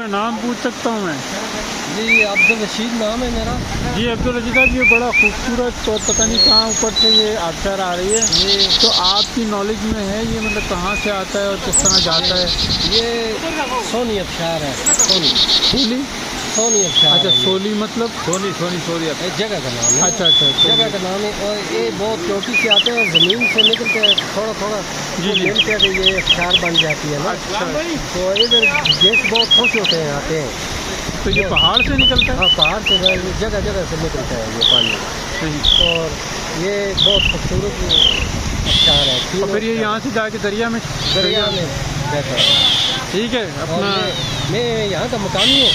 मैं नाम पूछ सकता हूँ मैं? जी अब्दुल रशीद नाम है मेरा। जी अब्दुल रशीद साहब, ये बड़ा खूबसूरत और पता नहीं कहाँ ऊपर से ये आबशार आ रही है, ये तो आपकी नॉलेज में है ये मतलब कहाँ से आता है और किस तरह जाता है? ये सोनी आबशार है। सोनी सोनी आबशार। अच्छा, सोली मतलब सोनी सोनी सोरी एक जगह का नाम है। अच्छा अच्छा, जगह का नाम है और ये बहुत चोटी से आते हैं, ज़मीन से निकलते हैं थोड़ा थोड़ा जी जी। मिल कर ये आबशार बन जाती है ना। अच्छा, तो इधर गेस्ट बहुत खुश होते हैं आते हैं। तो ये पहाड़ से निकलता है? हाँ पहाड़ से जगह जगह से निकलता है ये पानी। सही। और ये बहुत खूबसूरत आबशार है। और फिर ये यहाँ से जाके दरिया में दरिया में बहता है। ठीक है और अपना। मैं यहाँ का मकामी हूँ।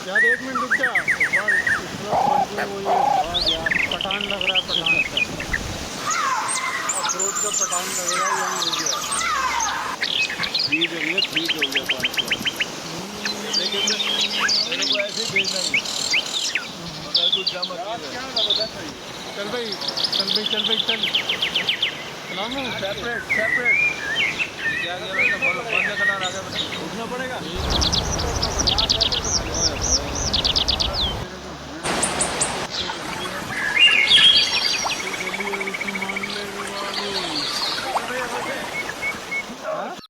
यार एक मिनट रुक जा, वो ये पठान लग रहा है, पठान अखरोट का पठान लग रहा है, यही हो गया। ठीक है, ये ठीक हो गया 500, लेकिन मेरे को ऐसे ही भेजना नहीं, मगर कुछ जमा चल भाई चल भाई चल भाई चल चलाना सेपरेट सेपरेट क्या गया, बंद करना आ गया, उठना पड़ेगा।